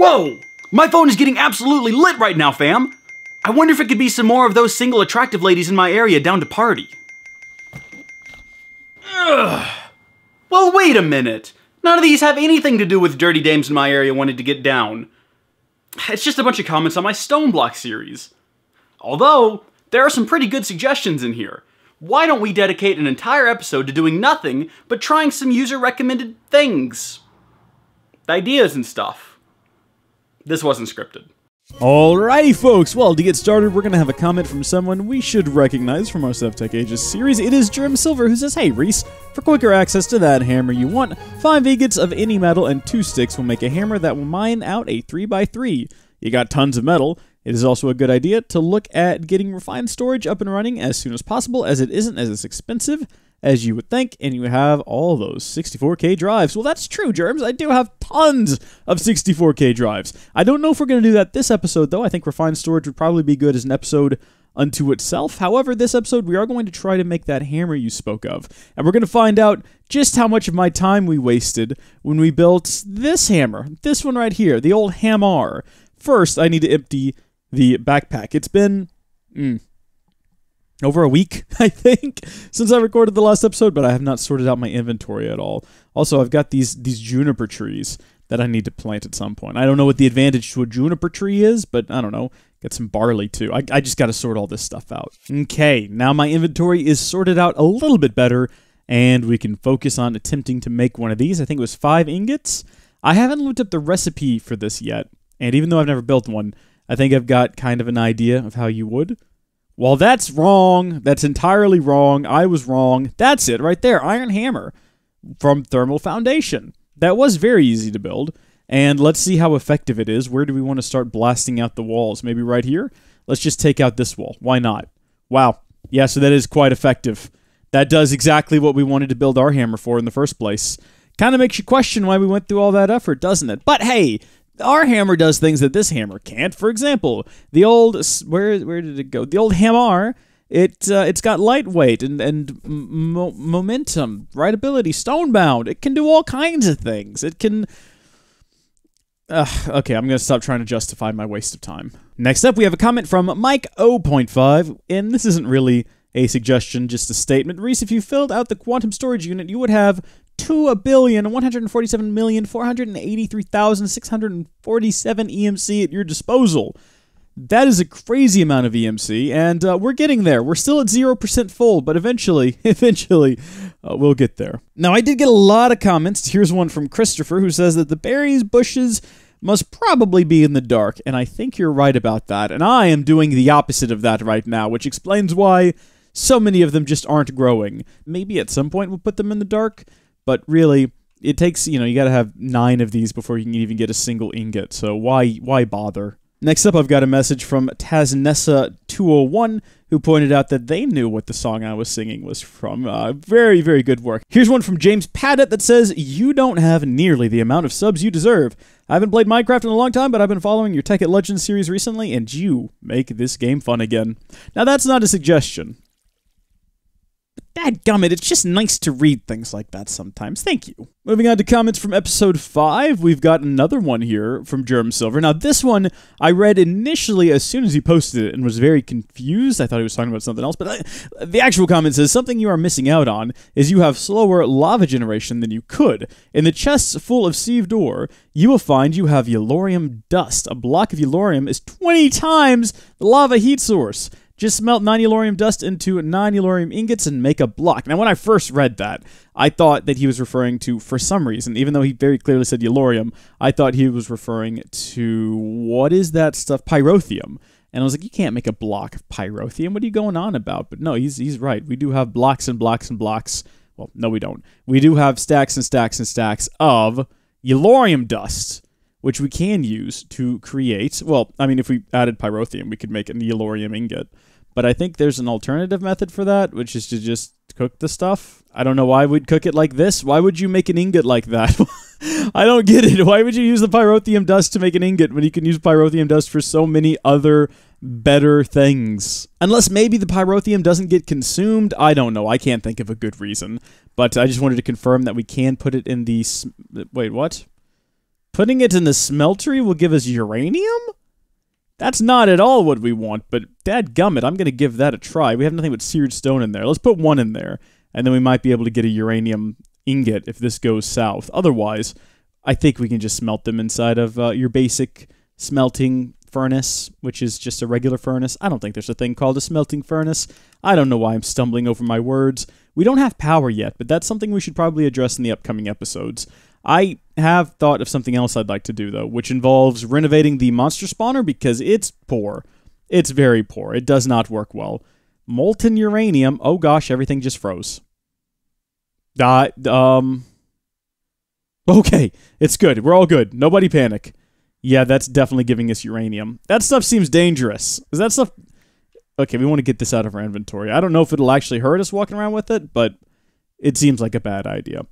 Whoa! My phone is getting absolutely lit right now, fam! I wonder if it could be some more of those single attractive ladies in my area down to party. Ugh. Well, wait a minute. None of these have anything to do with dirty dames in my area wanting to get down. It's just a bunch of comments on my StoneBlock series. Although, there are some pretty good suggestions in here. Why don't we dedicate an entire episode to doing nothing but trying some user-recommended things? Ideas and stuff. This wasn't scripted. Alrighty, folks. Well, to get started, we're going to have a comment from someone we should recognize from our Tech Ages series. It is Germ Silver, who says, "Hey, Reese, for quicker access to that hammer you want, 5 ingots of any metal and 2 sticks will make a hammer that will mine out a 3x3. You got tons of metal. It is also a good idea to look at getting refined storage up and running as soon as possible, as it isn't as expensive as you would think, and you have all those 64K drives." Well, that's true, Germs. I do have tons of 64K drives. I don't know if we're going to do that this episode, though. I think refined storage would probably be good as an episode unto itself. However, this episode, we are going to try to make that hammer you spoke of, and we're going to find out just how much of my time we wasted when we built this hammer, this one right here, the old hammer. First, I need to empty the backpack. It's been over a week, I think, since I recorded the last episode, but I have not sorted out my inventory at all. Also, I've got these juniper trees that I need to plant at some point. I don't know what the advantage to a juniper tree is, but I don't know. Get some barley, too. I just got to sort all this stuff out. Okay, now my inventory is sorted out a little bit better, and we can focus on attempting to make one of these. I think it was 5 ingots. I haven't looked up the recipe for this yet, and even though I've never built one, I think I've got kind of an idea of how you would. Well, that's wrong. That's entirely wrong. I was wrong. That's it right there. Iron hammer from Thermal Foundation. That was very easy to build. And let's see how effective it is. Where do we want to start blasting out the walls? Maybe right here? Let's just take out this wall. Why not? Wow. Yeah, so that is quite effective. That does exactly what we wanted to build our hammer for in the first place. Kind of makes you question why we went through all that effort, doesn't it? But hey, our hammer does things that this hammer can't. For example, the old where did it go? The old hammer. It's got lightweight and momentum, rideability, stonebound. It can do all kinds of things. It can. Okay, I'm gonna stop trying to justify my waste of time. Next up, we have a comment from Mike O.5, and this isn't really a suggestion, just a statement. Reese, if you filled out the quantum storage unit, you would have 2,147,483,647 EMC at your disposal. That is a crazy amount of EMC, and we're getting there. We're still at 0% full, but eventually, we'll get there. Now, I did get a lot of comments. Here's one from Christopher, who says that the berries bushes must probably be in the dark, and I think you're right about that, and I am doing the opposite of that right now, which explains why so many of them just aren't growing. Maybe at some point we'll put them in the dark, but really, it takes, you gotta have 9 of these before you can even get a single ingot, so why bother? Next up, I've got a message from Taznessa201, who pointed out that they knew what the song I was singing was from. Very, very good work. Here's one from James Paddock that says, "You don't have nearly the amount of subs you deserve. I haven't played Minecraft in a long time, but I've been following your Tech at Legends series recently, and you make this game fun again." Now, that's not a suggestion. Dadgummit, it's just nice to read things like that sometimes. Thank you. Moving on to comments from episode 5, we've got another one here from Germ Silver. Now, this one I read initially as soon as he posted it and was very confused. I thought he was talking about something else, but the actual comment says, "Something you are missing out on is you have slower lava generation than you could. In the chests full of sieved ore, you will find you have yellorium dust. A block of yellorium is 20 times the lava heat source. Just smelt 9 yellorium dust into 9 yellorium ingots and make a block." Now, when I first read that, I thought that he was referring to, for some reason, even though he very clearly said yellorium, I thought he was referring to, what is that stuff? Pyrotheum. And I was like, you can't make a block of pyrotheum. What are you going on about? But no, he's right. We do have blocks and blocks and blocks. Well, no, we don't. We do have stacks and stacks and stacks of yellorium dust, which we can use to create, well, I mean, if we added pyrotheum, we could make a yellorium ingot. But I think there's an alternative method for that, which is to just cook the stuff. I don't know why we'd cook it like this. Why would you make an ingot like that? I don't get it. Why would you use the pyrotheum dust to make an ingot when you can use pyrotheum dust for so many other better things? Unless maybe the pyrotheum doesn't get consumed. I don't know. I can't think of a good reason. But I just wanted to confirm that we can put it in the... Wait, what? Putting it in the smeltery will give us uranium? That's not at all what we want, but dadgummit, I'm going to give that a try. We have nothing but seared stone in there. Let's put one in there, and then we might be able to get a uranium ingot if this goes south. Otherwise, I think we can just smelt them inside of your basic smelting furnace, which is just a regular furnace. I don't think there's a thing called a smelting furnace. I don't know why I'm stumbling over my words. We don't have power yet, but that's something we should probably address in the upcoming episodes. I have thought of something else I'd like to do, though, which involves renovating the monster spawner because it's poor. It's very poor. It does not work well. Molten uranium. Oh gosh, everything just froze. Okay, it's good. We're all good. Nobody panic. Yeah, that's definitely giving us uranium. That stuff seems dangerous. Is that stuff... Okay, we want to get this out of our inventory. I don't know if it'll actually hurt us walking around with it, but it seems like a bad idea.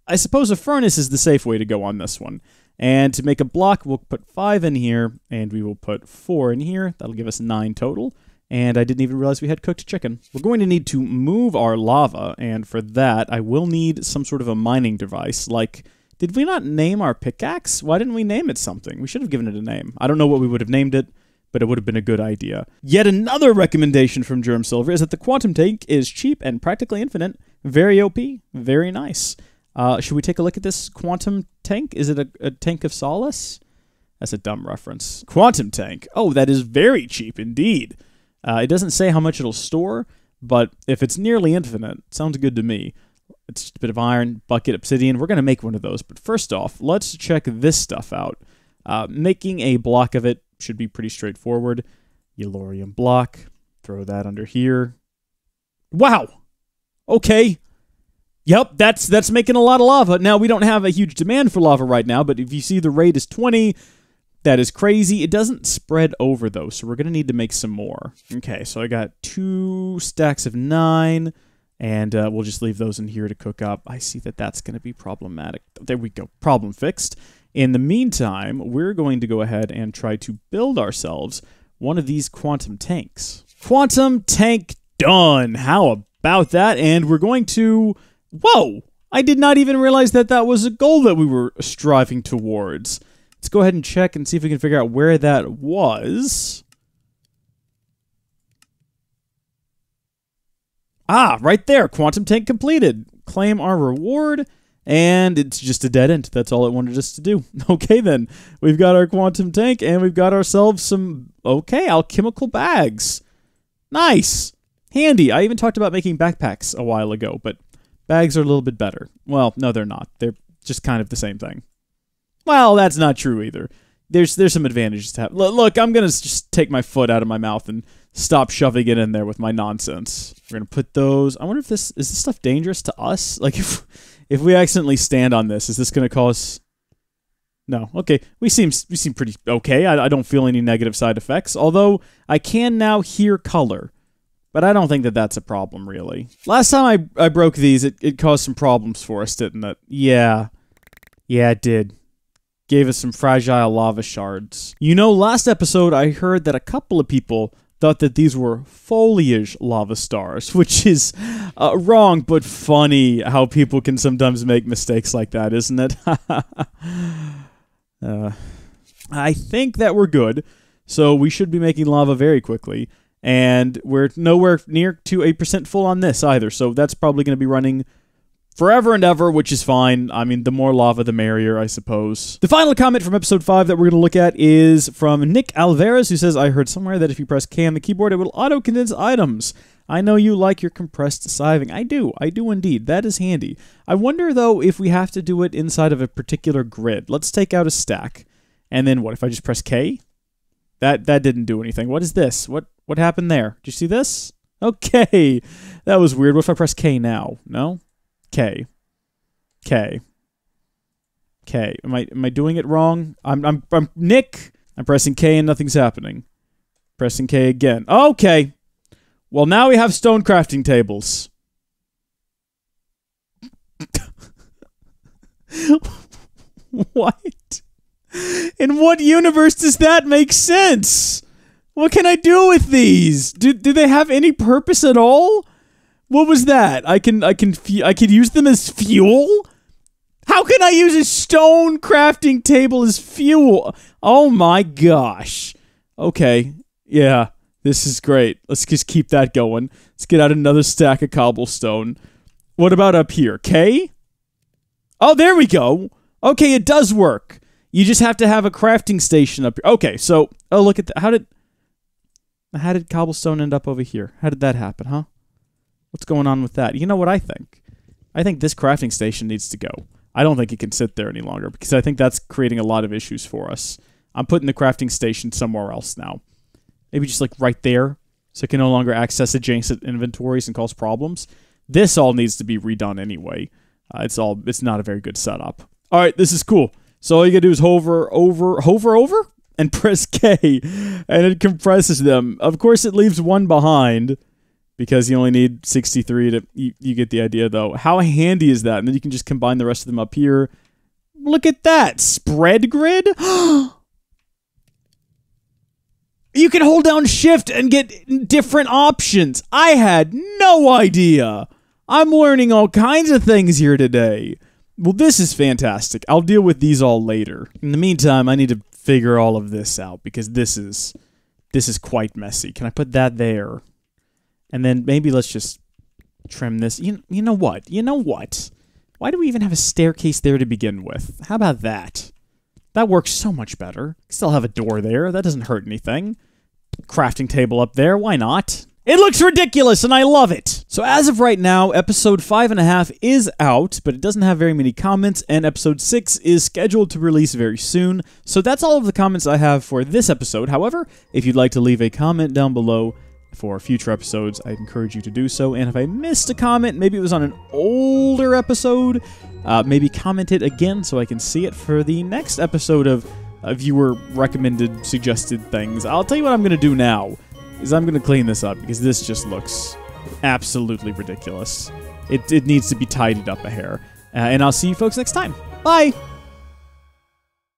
I suppose a furnace is the safe way to go on this one. And to make a block, we'll put 5 in here, and we will put 4 in here. That'll give us 9 total. And I didn't even realize we had cooked chicken. We're going to need to move our lava, and for that, I will need some sort of a mining device. Like, did we not name our pickaxe? Why didn't we name it something? We should have given it a name. I don't know what we would have named it, but it would have been a good idea. Yet another recommendation from Germ Silver is that the quantum tank is cheap and practically infinite. Very OP. Very nice. Should we take a look at this quantum tank? Is it a tank of solace? That's a dumb reference. Quantum tank. Oh, that is very cheap indeed. It doesn't say how much it'll store, but if it's nearly infinite, sounds good to me. It's just a bit of iron, bucket, obsidian. We're going to make one of those. But first off, let's check this stuff out. Making a block of it should be pretty straightforward. Yellorium block. Throw that under here. Wow! Okay. Yep, that's making a lot of lava. Now, we don't have a huge demand for lava right now, but if you see the rate is 20, that is crazy. It doesn't spread over, though, so we're going to need to make some more. Okay, so I got 2 stacks of 9, and we'll just leave those in here to cook up. I see that that's going to be problematic. There we go. Problem fixed. In the meantime, we're going to go ahead and try to build ourselves one of these quantum tanks. Quantum tank done! How about that? And we're going to... Whoa! I did not even realize that that was a goal that we were striving towards. Let's go ahead and check and see if we can figure out where that was. Ah, right there. Quantum tank completed. Claim our reward. And it's just a dead end. That's all it wanted us to do. Okay, then. We've got our quantum tank, and we've got ourselves some, okay, alchemical bags. Nice. Handy. I even talked about making backpacks a while ago, but bags are a little bit better. Well, no, they're not. They're just kind of the same thing. Well, that's not true either. There's some advantages to have. Look, I'm going to just take my foot out of my mouth and stop shoving it in there with my nonsense. We're going to put those... I wonder if is this stuff dangerous to us? Like, if we accidentally stand on this, is this going to cause... No. Okay. We seem pretty okay. I don't feel any negative side effects, although I can now hear color. But I don't think that that's a problem, really. Last time I broke these, it caused some problems for us, didn't it? Yeah. Yeah, it did. Gave us some fragile lava shards. You know, last episode I heard that a couple of people thought that these were foliage lava stars, which is wrong but funny how people can sometimes make mistakes like that, isn't it? I think that we're good, so we should be making lava very quickly, and we're nowhere near to 8% full on this either, so that's probably going to be running forever and ever, which is fine. I mean, the more lava, the merrier, I suppose. The final comment from episode 5 that we're going to look at is from Nick Alvarez, who says, I heard somewhere that if you press K on the keyboard, it will auto-condense items. I know you like your compressed siving. I do indeed. That is handy. I wonder, though, if we have to do it inside of a particular grid. Let's take out a stack. And then what, if I just press K? That didn't do anything. What is this? What happened there? Did you see this? Okay. That was weird. What if I press K now? No? K. K. K. Am I doing it wrong? I'm Nick. I'm pressing K and nothing's happening. Pressing K again. Okay. Well, now we have stone crafting tables. What? In what universe does that make sense? What can I do with these? Do they have any purpose at all? What was that? I can use them as fuel? How can I use a stone crafting table as fuel? Oh my gosh. Okay. Yeah, this is great. Let's just keep that going. Let's get out another stack of cobblestone. What about up here? K? Oh, there we go. Okay, it does work. You just have to have a crafting station up here. Okay, so, oh, look at that. How did cobblestone end up over here? How did that happen, huh? What's going on with that? You know what I think? I think this crafting station needs to go. I don't think it can sit there any longer because I think that's creating a lot of issues for us. I'm putting the crafting station somewhere else now. Maybe just like right there so it can no longer access adjacent inventories and cause problems. This all needs to be redone anyway. It's not a very good setup. All right, this is cool. So all you gotta do is hover over, and press K, and it compresses them. Of course, it leaves one behind because you only need 63 to. You get the idea, though. How handy is that? And then you can just combine the rest of them up here. Look at that spread grid. You can hold down Shift and get different options. I had no idea. I'm learning all kinds of things here today. Well, this is fantastic. I'll deal with these all later. In the meantime, I need to figure all of this out because this is quite messy. Can I put that there? And then maybe let's just trim this. You know what? You know what? Why do we even have a staircase there to begin with? How about that? That works so much better. Still have a door there. That doesn't hurt anything. Crafting table up there. Why not? It looks ridiculous, and I love it! So as of right now, episode 5.5 is out, but it doesn't have very many comments, and episode 6 is scheduled to release very soon. So that's all of the comments I have for this episode. However, if you'd like to leave a comment down below for future episodes, I'd encourage you to do so. And if I missed a comment, maybe it was on an older episode, maybe comment it again so I can see it for the next episode of viewer recommended suggested things. I'll tell you what I'm going to do now. I'm going to clean this up because this just looks absolutely ridiculous. It needs to be tidied up a hair. And I'll see you folks next time. Bye!